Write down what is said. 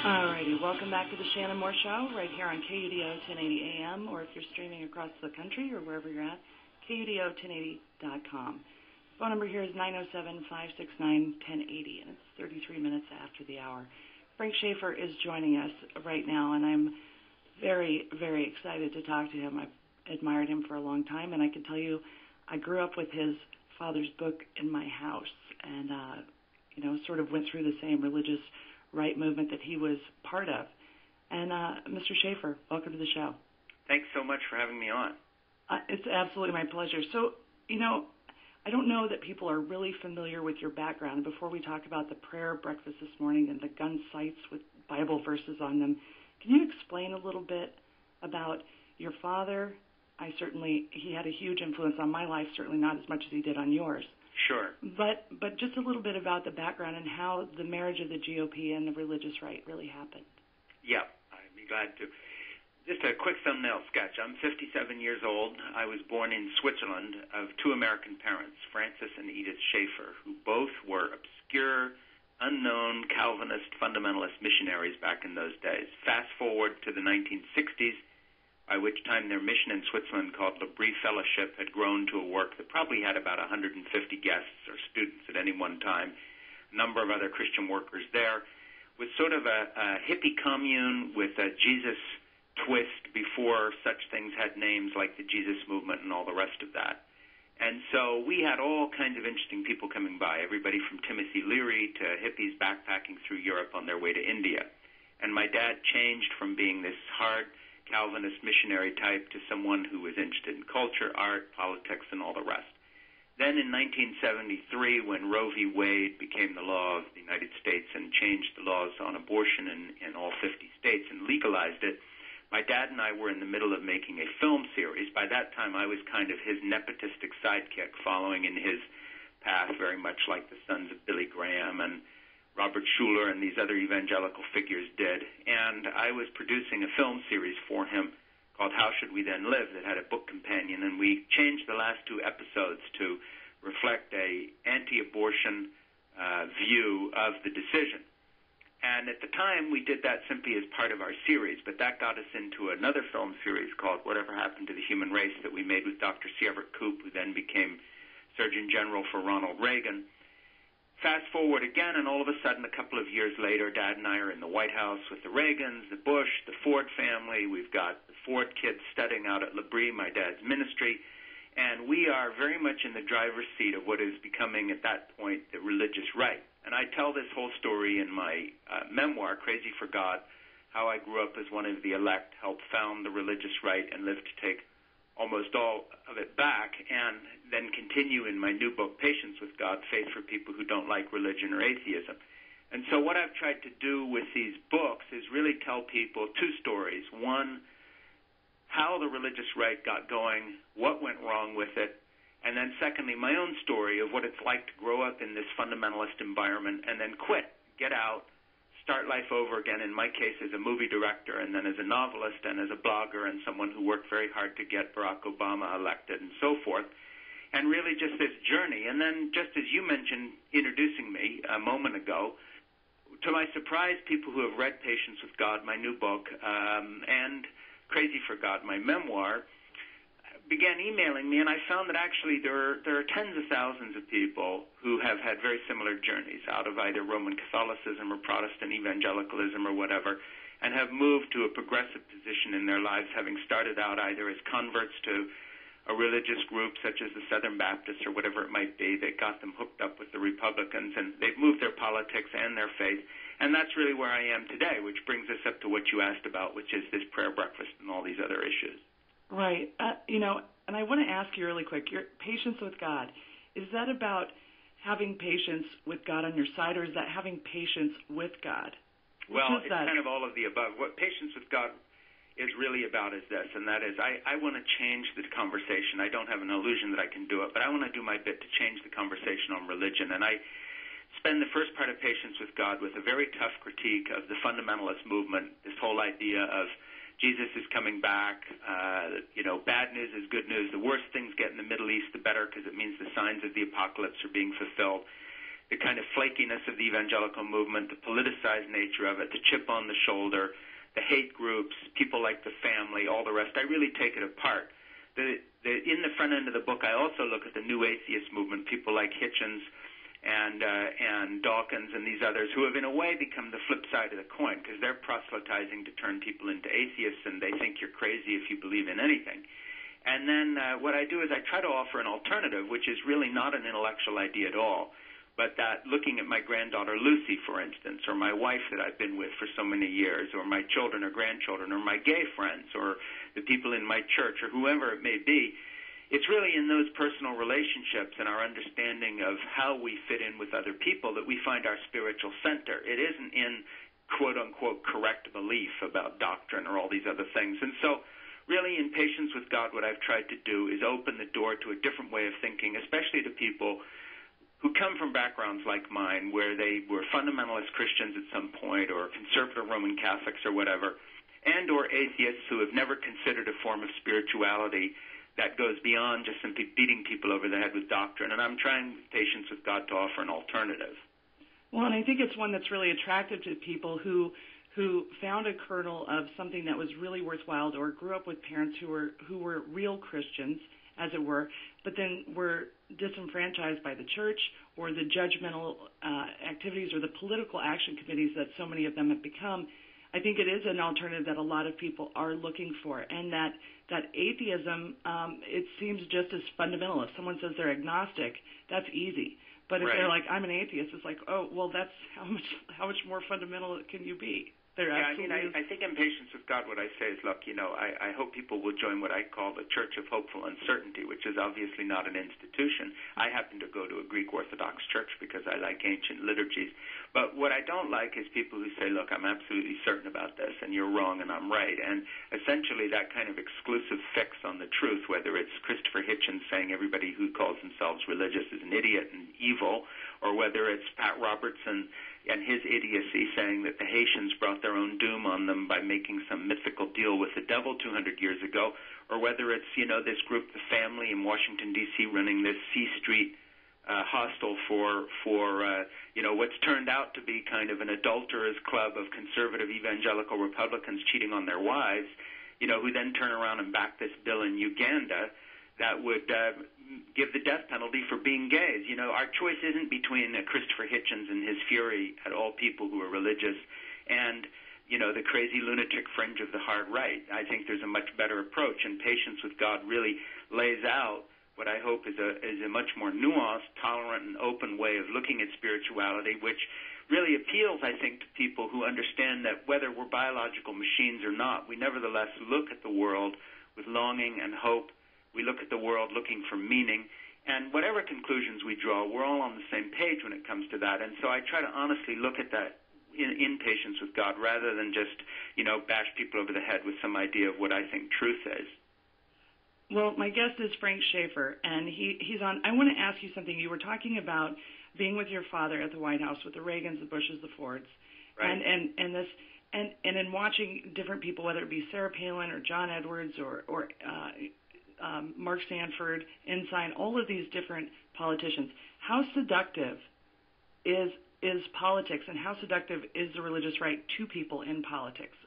Alrighty, welcome back to the Shannyn Moore Show, right here on KUDO 1080 AM, or if you're streaming across the country or wherever you're at, KUDO1080.com. Phone number here is 907-569-1080, and it's 33 minutes after the hour. Frank Schaeffer is joining us right now, and I'm very, very excited to talk to him. I've admired him for a long time, and I can tell you I grew up with his father's book in my house, and, sort of went through the same religious right movement that he was part of. And Mr. Schaeffer, welcome to the show. Thanks so much for having me on. It's absolutely my pleasure. So, I don't know that people are really familiar with your background. Before we talk about the prayer breakfast this morning and the gun sights with Bible verses on them, can you explain a little bit about your father? He had a huge influence on my life, certainly not as much as he did on yours. Sure. But just a little bit about the background and how the marriage of the GOP and the religious right really happened. Yeah, I'd be glad to. Just a quick thumbnail sketch. I'm 57 years old. I was born in Switzerland of two American parents, Francis and Edith Schaeffer, who both were obscure, unknown Calvinist fundamentalist missionaries back in those days. Fast forward to the 1960s, by which time their mission in Switzerland, called L'Abri Fellowship, had grown to a work that probably had about 150 guests or students at any one time, a number of other Christian workers there, with sort of a hippie commune with a Jesus twist before such things had names like the Jesus Movement and all the rest of that. And so we had all kinds of interesting people coming by, everybody from Timothy Leary to hippies backpacking through Europe on their way to India. And my dad changed from being this hard Calvinist missionary type to someone who was interested in culture, art, politics, and all the rest. Then in 1973, when Roe v. Wade became the law of the United States and changed the laws on abortion in all 50 states and legalized it, my dad and I were in the middle of making a film series. By that time, I was kind of his nepotistic sidekick, following in his path, very much like the sons of Billy Graham and Robert Schuller and these other evangelical figures did. And I was producing a film series for him called How Should We Then Live that had a book companion, and we changed the last two episodes to reflect a anti-abortion view of the decision. And at the time, we did that simply as part of our series, but that got us into another film series called Whatever Happened to the Human Race that we made with Dr. C. Everett Koop, who then became Surgeon General for Ronald Reagan. Fast forward again, and all of a sudden, a couple of years later, Dad and I are in the White House with the Reagans, the Bush, the Ford family. We've got the Ford kids studying out at L'Abri, my dad's ministry, and we are very much in the driver's seat of what is becoming, at that point, the religious right. And I tell this whole story in my memoir, Crazy for God, how I grew up as one of the elect, helped found the religious right, and lived to take almost all of it back, and then continue in my new book, Patience with God, Faith for People Who Don't Like Religion or Atheism. And so what I've tried to do with these books is really tell people two stories. One, how the religious right got going, what went wrong with it, and then secondly, my own story of what it's like to grow up in this fundamentalist environment and then quit, get out, start life over again, in my case as a movie director and then as a novelist and as a blogger and someone who worked very hard to get Barack Obama elected and so forth, and really just this journey. And then just as you mentioned introducing me a moment ago, to my surprise, people who have read Patience with God, my new book, and Crazy for God, my memoir, began emailing me, and I found that actually there are tens of thousands of people who have had very similar journeys out of either Roman Catholicism or Protestant evangelicalism or whatever, and have moved to a progressive position in their lives, having started out either as converts to a religious group such as the Southern Baptists or whatever it might be that got them hooked up with the Republicans, and they've moved their politics and their faith, and that's really where I am today, which brings us up to what you asked about, which is this prayer breakfast and all these other issues. Right. And I want to ask you really quick, your patience with God, is that about having patience with God on your side, or is that having patience with God? Well, it's kind of all of the above. What patience with God is really about is this, and that is I want to change the conversation. I don't have an illusion that I can do it, but I want to do my bit to change the conversation on religion. And I spend the first part of Patience with God with a very tough critique of the fundamentalist movement, this whole idea of Jesus is coming back, bad news is good news. The worse things get in the Middle East, the better, because it means the signs of the apocalypse are being fulfilled. the kind of flakiness of the evangelical movement, the politicized nature of it, the chip on the shoulder, the hate groups, people like the family, all the rest. I really take it apart. In the front end of the book, I also look at the new atheist movement, people like Hitchens and Dawkins and these others who have in a way become the flip side of the coin because they're proselytizing to turn people into atheists and they think you're crazy if you believe in anything. And then what I do is I try to offer an alternative, which is really not an intellectual idea at all, but that looking at my granddaughter Lucy, for instance, or my wife that I've been with for so many years, or my children or grandchildren, or my gay friends, or the people in my church, or whoever it may be, it's really in those personal relationships and our understanding of how we fit in with other people that we find our spiritual center. It isn't in quote-unquote correct belief about doctrine or all these other things. And so really in Patience with God, what I've tried to do is open the door to a different way of thinking, especially to people who come from backgrounds like mine where they were fundamentalist Christians at some point or conservative Roman Catholics or whatever, and or atheists who have never considered a form of spirituality that goes beyond just simply beating people over the head with doctrine. And I'm trying, with Patience with God, to offer an alternative. Well, and I think it's one that's really attractive to people who found a kernel of something that was really worthwhile or grew up with parents who were real Christians, as it were, but then were disenfranchised by the church or the judgmental activities or the political action committees that so many of them have become. I think it is an alternative that a lot of people are looking for, and that atheism, it seems just as fundamental. If someone says they're agnostic, that's easy. But if they're like, I'm an atheist, it's like, oh, well, that's how much more fundamental can you be? I think in Patience with God, what I say is, look, I hope people will join what I call the Church of Hopeful Uncertainty, which is obviously not an institution. I happen to go to a Greek Orthodox church because I like ancient liturgies. But what I don't like is people who say, look, I'm absolutely certain about this, and you're wrong and I'm right. And essentially that kind of exclusive fix on the truth, whether it's Christopher Hitchens saying everybody who calls themselves religious is an idiot and evil, or whether it's Pat Robertson and his idiocy saying that the Haitians brought their own doom on them by making some mythical deal with the devil 200 years ago, or whether it's, this group, the family in Washington, D.C., running this C Street hostel for what's turned out to be kind of an adulterous club of conservative evangelical Republicans cheating on their wives, who then turn around and back this bill in Uganda that would give the death penalty for being gays. Our choice isn't between Christopher Hitchens and his fury at all people who are religious and, the crazy lunatic fringe of the hard right. I think there's a much better approach, and Patience with God really lays out what I hope is a much more nuanced, tolerant, and open way of looking at spirituality, which really appeals, I think, to people who understand that whether we're biological machines or not, we nevertheless look at the world with longing and hope. We look at the world looking for meaning, and whatever conclusions we draw, we're all on the same page when it comes to that. And so I try to honestly look at that in Patience with God rather than just, bash people over the head with some idea of what I think truth is. Well, my guest is Frank Schaeffer, and he's on. I want to ask you something. You were talking about being with your father at the White House with the Reagans, the Bushes, the Fords, right. and in watching different people, whether it be Sarah Palin or John Edwards or Mark Sanford, Ensign, all of these different politicians. How seductive is politics, and how seductive is the religious right to people in politics?